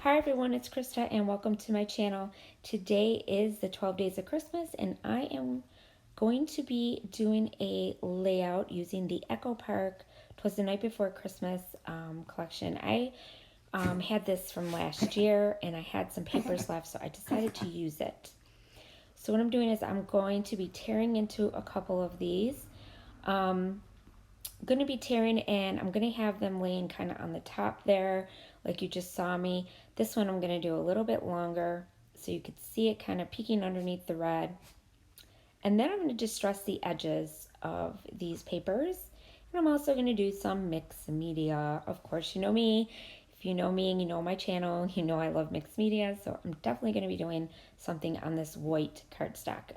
Hi everyone, it's Krista and welcome to my channel. Today is the 12 days of Christmas and I am going to be doing a layout using the Echo Park "'Twas the Night Before Christmas collection. I had this from last year and I had some papers left, so I decided to use it. So what I'm doing is I'm going to be tearing into a couple of these. I'm going to be tearing and I'm going to have them laying kind of on the top there like you just saw me. This one I'm going to do a little bit longer so you could see it kind of peeking underneath the red. And then I'm going to distress the edges of these papers. And I'm also going to do some mixed media. Of course, you know me. If you know me and you know my channel, you know I love mixed media. So I'm definitely going to be doing something on this white cardstock.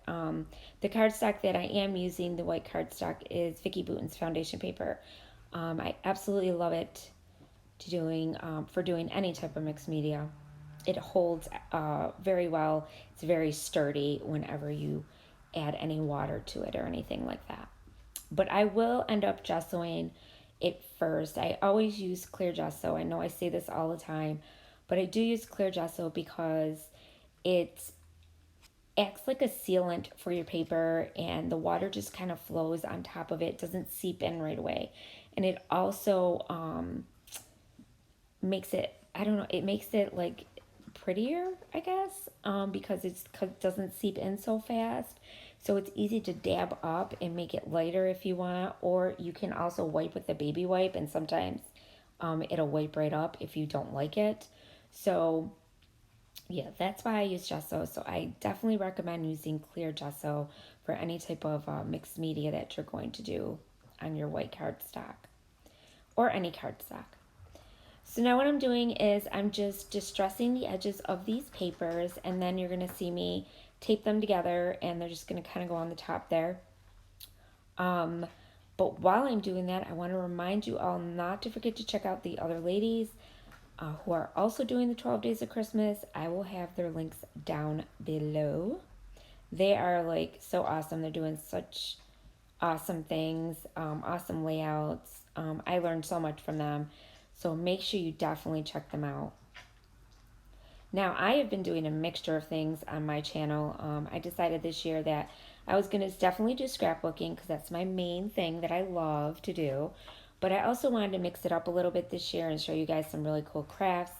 The cardstock that I am using, the white cardstock, is Vicki Boutin's foundation paper. I absolutely love it for doing any type of mixed media. It holds very well. It's very sturdy whenever you add any water to it or anything like that. But I will end up gessoing it first. I always use clear gesso. I know I say this all the time, but I do use clear gesso because it acts like a sealant for your paper and the water just kind of flows on top of it, doesn't seep in right away. And it also makes it, I don't know, it makes it like prettier, I guess, because it doesn't seep in so fast. So it's easy to dab up and make it lighter if you want, or you can also wipe with the baby wipe, and sometimes it'll wipe right up if you don't like it. So yeah, that's why I use gesso. So I definitely recommend using clear gesso for any type of mixed media that you're going to do on your white cardstock or any cardstock. So now what I'm doing is I'm just distressing the edges of these papers, and then you're going to see me tape them together and they're just going to kind of go on the top there. But while I'm doing that, I want to remind you all not to forget to check out the other ladies who are also doing the 12 days of Christmas. I will have their links down below. They are like so awesome. They're doing such awesome things, awesome layouts. I learned so much from them. So make sure you definitely check them out. Now, I have been doing a mixture of things on my channel. I decided this year that I was going to definitely do scrapbooking because that's my main thing that I love to do. But I also wanted to mix it up a little bit this year and show you guys some really cool crafts.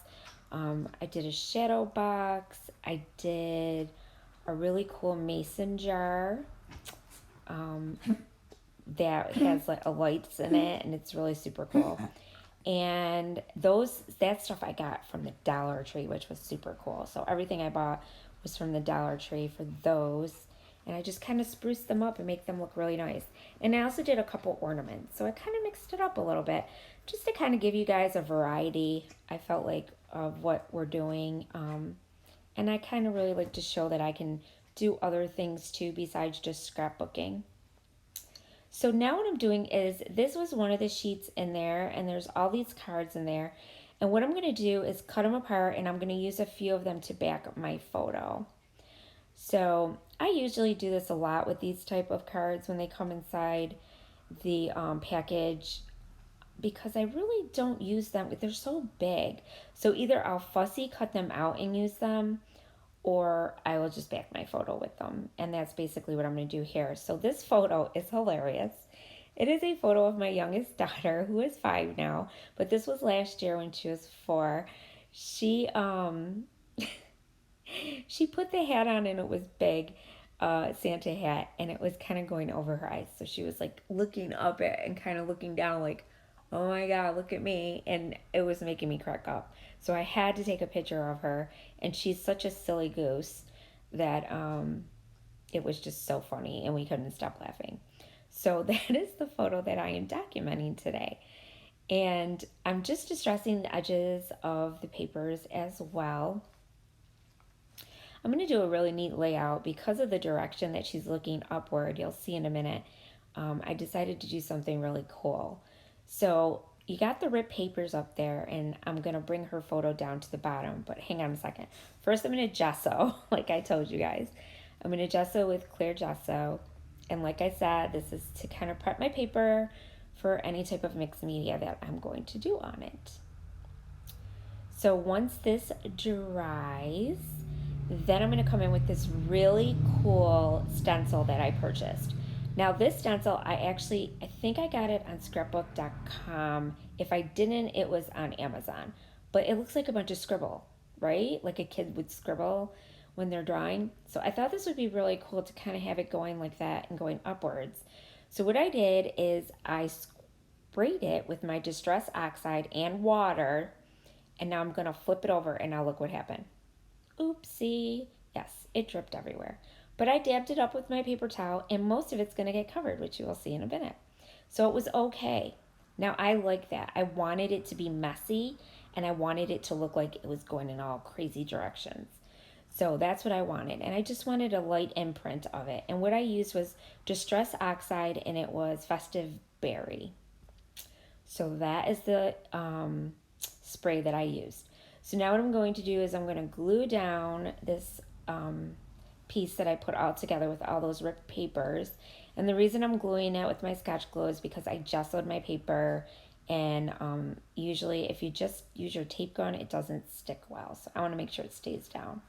I did a shadow box. I did a really cool mason jar that has like a lights in it, and it's really super cool. And that stuff I got from the Dollar Tree, which was super cool. So everything I bought was from the Dollar Tree for those. And I just kind of spruced them up and make them look really nice. And I also did a couple ornaments. So I kind of mixed it up a little bit just to kind of give you guys a variety, I felt like, of what we're doing. And I kind of really like to show that I can do other things too besides just scrapbooking. So now what I'm doing is, this was one of the sheets in there, and there's all these cards in there. And what I'm going to do is cut them apart, and I'm going to use a few of them to back up my photo. So I usually do this a lot with these type of cards when they come inside the package, because I really don't use them. They're so big. So either I'll fussy cut them out and use them, or I will just back my photo with them. And that's basically what I'm going to do here. So this photo is hilarious. It is a photo of my youngest daughter, who is 5 now, but this was last year when she was 4. She she put the hat on, and it was big, Santa hat, and it was kind of going over her eyes. So she was like looking up at and kind of looking down like, oh my God, look at me. And it was making me crack up. So I had to take a picture of her, and she's such a silly goose that it was just so funny, and we couldn't stop laughing. So that is the photo that I am documenting today. And I'm just distressing the edges of the papers as well. I'm going to do a really neat layout because of the direction that she's looking upward. You'll see in a minute. I decided to do something really cool. So you got the ripped papers up there, and I'm going to bring her photo down to the bottom. But hang on a second. First, I'm going to gesso, like I told you guys. I'm going to gesso with clear gesso. And like I said, this is to kind of prep my paper for any type of mixed media that I'm going to do on it. So once this dries, then I'm going to come in with this really cool stencil that I purchased. Now this stencil, I think I got it on scrapbook.com. If I didn't, it was on Amazon. But it looks like a bunch of scribble, right? Like a kid would scribble when they're drawing. So I thought this would be really cool to kind of have it going like that and going upwards. So what I did is I sprayed it with my Distress Oxide and water, and now I'm going to flip it over, and now look what happened. Oopsie. Yes, it dripped everywhere. But I dabbed it up with my paper towel, and most of it's going to get covered, which you will see in a minute. So it was okay. Now I like that. I wanted it to be messy, and I wanted it to look like it was going in all crazy directions. So that's what I wanted. And I just wanted a light imprint of it. And what I used was Distress Oxide, and it was Festive Berry. So that is the spray that I used. So now what I'm going to do is I'm going to glue down this piece that I put all together with all those ripped papers. And the reason I'm gluing it with my Scotch glue is because I gessoed my paper, and usually if you just use your tape gun, it doesn't stick well. So I want to make sure it stays down.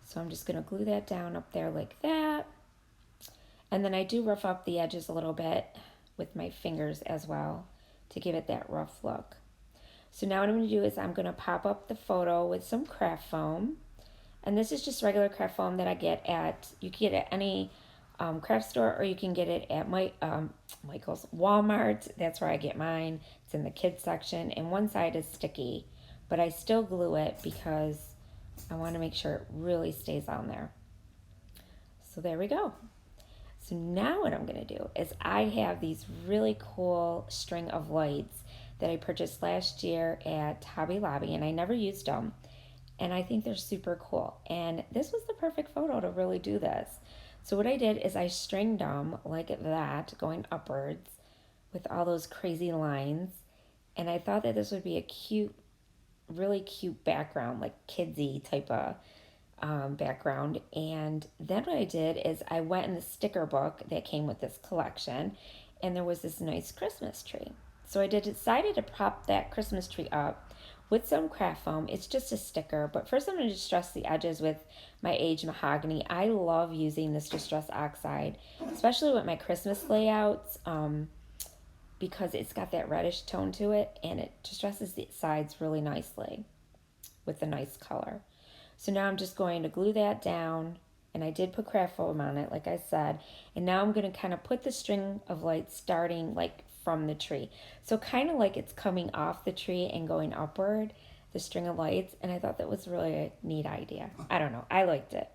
So I'm just going to glue that down up there like that. And then I do rough up the edges a little bit with my fingers as well to give it that rough look. So now what I'm going to do is I'm going to pop up the photo with some craft foam. And this is just regular craft foam that I get you can get it at any craft store, or you can get it at Michael's Walmart. That's where I get mine. It's in the kids section, and one side is sticky, but I still glue it because I want to make sure it really stays on there. So there we go. So now what I'm going to do is I have these really cool string of lights that I purchased last year at Hobby Lobby, and I never used them. And I think they're super cool. And this was the perfect photo to really do this. So what I did is I stringed them like that, going upwards with all those crazy lines. And I thought that this would be a cute, really cute background, like kidsy type of background. And then what I did is I went in the sticker book that came with this collection, and there was this nice Christmas tree. So I decided to prop that Christmas tree up with some craft foam. It's just a sticker, but first I'm going to distress the edges with my aged mahogany. I love using this Distress Oxide, especially with my Christmas layouts, because it's got that reddish tone to it, and it distresses the sides really nicely with a nice color. So now I'm just going to glue that down, and I did put craft foam on it, like I said, and now I'm going to kind of put the string of lights starting like from the tree. So kind of like it's coming off the tree and going upward, the string of lights, and I thought that was really a neat idea. I don't know, I liked it.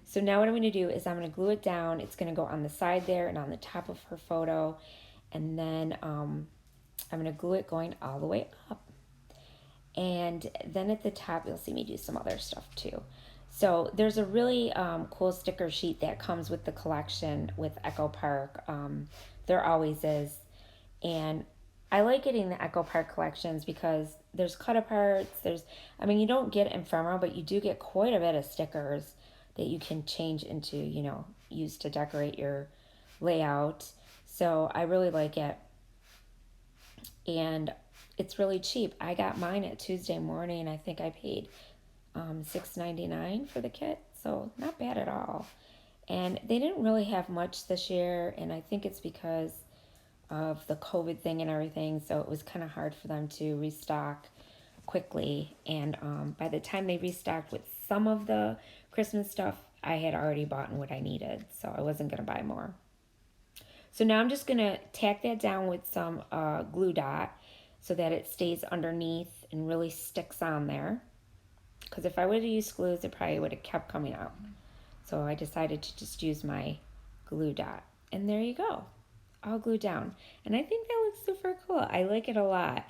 So now what I'm going to do is I'm going to glue it down. It's going to go on the side there and on the top of her photo, and then I'm going to glue it going all the way up. And then at the top, you'll see me do some other stuff too. So there's a really cool sticker sheet that comes with the collection with Echo Park. There always is. And I like getting the Echo Park collections because there's cut-aparts. You don't get ephemera, but you do get quite a bit of stickers that you can change into, use to decorate your layout. So I really like it. And it's really cheap. I got mine at Tuesday morning. I think I paid $6.99 for the kit, so not bad at all. And they didn't really have much this year, and I think it's because of the COVID thing and everything, so it was kind of hard for them to restock quickly. And by the time they restocked with some of the Christmas stuff, I had already bought what I needed, so I wasn't going to buy more. So now I'm just going to tack that down with some glue dot so that it stays underneath and really sticks on there. Because if I would have used glues, it probably would have kept coming out. So I decided to just use my glue dot. And there you go, all glued down. And I think that looks super cool. I like it a lot.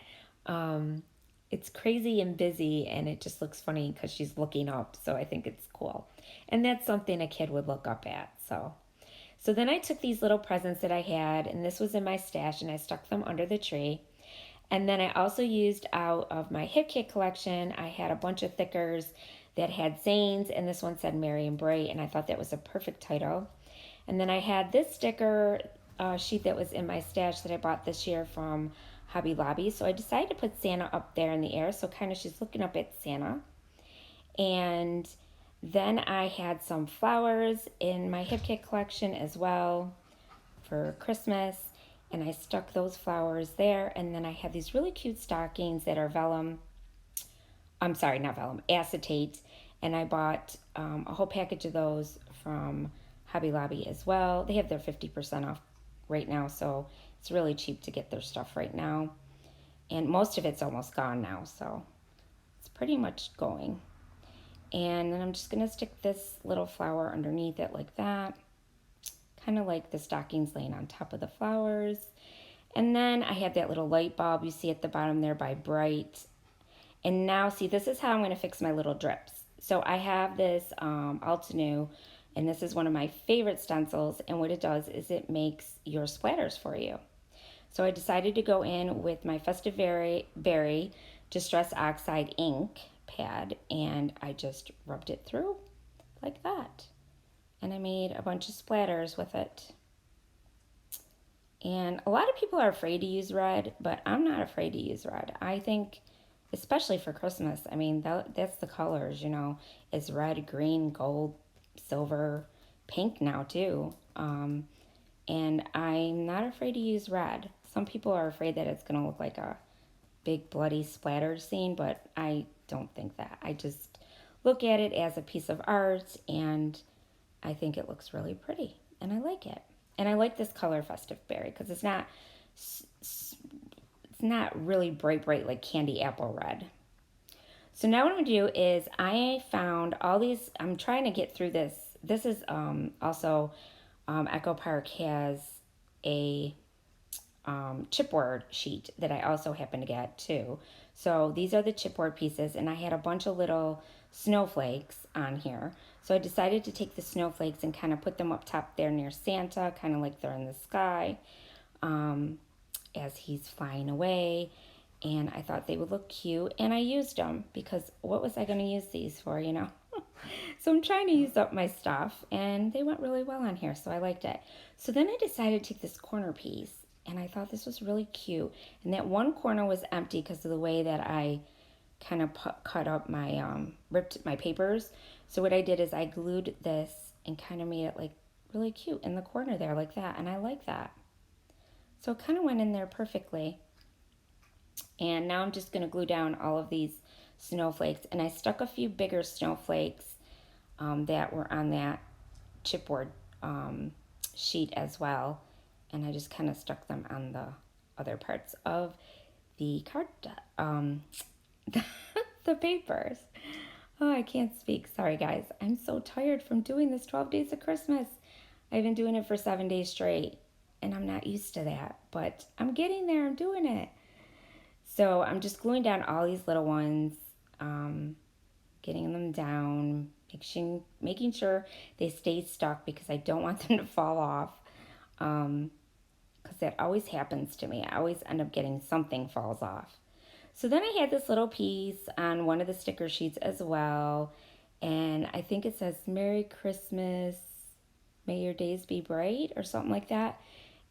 It's crazy and busy, and it just looks funny because she's looking up. So I think it's cool. And that's something a kid would look up at. So then I took these little presents that I had, and this was in my stash, and I stuck them under the tree. And then I also used out of my Hip Kit collection, I had a bunch of thickers that had sayings, and this one said Merry and Bright, and I thought that was a perfect title. And then I had this sticker sheet that was in my stash that I bought this year from Hobby Lobby. So I decided to put Santa up there in the air. So kind of she's looking up at Santa. And then I had some flowers in my Hip Kit collection as well for Christmas. And I stuck those flowers there. And then I had these really cute stockings that are vellum. I'm sorry, not vellum, acetate. And I bought a whole package of those from Hobby Lobby as well. They have their 50% off right now, so it's really cheap to get their stuff right now. And most of it's almost gone now, so it's pretty much going. And then I'm just going to stick this little flower underneath it like that. Kind of like the stockings laying on top of the flowers. And then I have that little light bulb you see at the bottom there by Bright. And now, see, this is how I'm going to fix my little drips. So I have this Altenew, and this is one of my favorite stencils. And what it does is it makes your splatters for you. So I decided to go in with my Festive Berry Distress Oxide ink pad, and I just rubbed it through like that. And I made a bunch of splatters with it. And a lot of people are afraid to use red, but I'm not afraid to use red. I think, especially for Christmas, I mean, that's the colors, you know. It's red, green, gold, silver, pink now too. And I'm not afraid to use red. Some people are afraid that it's going to look like a big bloody splatter scene, but I don't think that. I just look at it as a piece of art, and I think it looks really pretty, and I like it. And I like this color Festive Berry because it's not really bright like candy apple red. So now what I'm going to do is I found all these, I'm trying to get through this. This is also, Echo Park has a chipboard sheet that I also happen to get too. So these are the chipboard pieces, and I had a bunch of little snowflakes on here. So I decided to take the snowflakes and kind of put them up top there near Santa, kind of like they're in the sky as he's flying away. And I thought they would look cute, and I used them because what was I going to use these for, you know? So I'm trying to use up my stuff, and they went really well on here, so I liked it. So then I decided to take this corner piece, and I thought this was really cute. And that one corner was empty because of the way that I kind of cut up my, ripped my papers. So what I did is I glued this and kind of made it like really cute in the corner there like that, and I like that. So it kind of went in there perfectly. And now I'm just going to glue down all of these snowflakes. And I stuck a few bigger snowflakes that were on that chipboard sheet as well. And I just kind of stuck them on the other parts of the card, the papers. Oh, I can't speak. Sorry, guys. I'm so tired from doing this 12 days of Christmas. I've been doing it for 7 days straight, and I'm not used to that. But I'm getting there. I'm doing it. So I'm just gluing down all these little ones, getting them down, making sure they stay stuck because I don't want them to fall off. Because that always happens to me. I always end up getting something falls off. So then I had this little piece on one of the sticker sheets as well. And I think it says, Merry Christmas, may your days be bright, or something like that.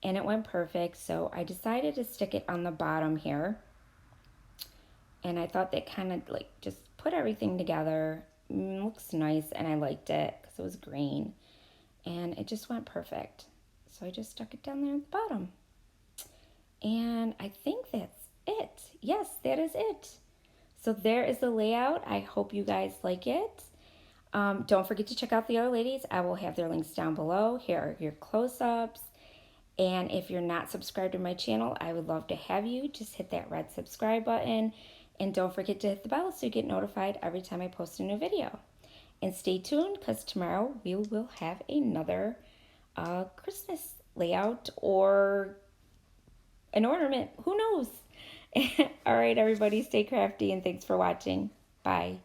And it went perfect. So I decided to stick it on the bottom here. And I thought that kind of like just put everything together. Looks nice, and I liked it because it was green. And it just went perfect. So I just stuck it down there at the bottom. And I think that's it. Yes, that is it. So there is the layout. I hope you guys like it. Don't forget to check out the other ladies. I will have their links down below. Here are your close-ups. And if you're not subscribed to my channel, I would love to have you. Just hit that red subscribe button. And don't forget to hit the bell so you get notified every time I post a new video. And stay tuned because tomorrow we will have another Christmas layout or an ornament. Who knows? All right, everybody, stay crafty, and thanks for watching. Bye.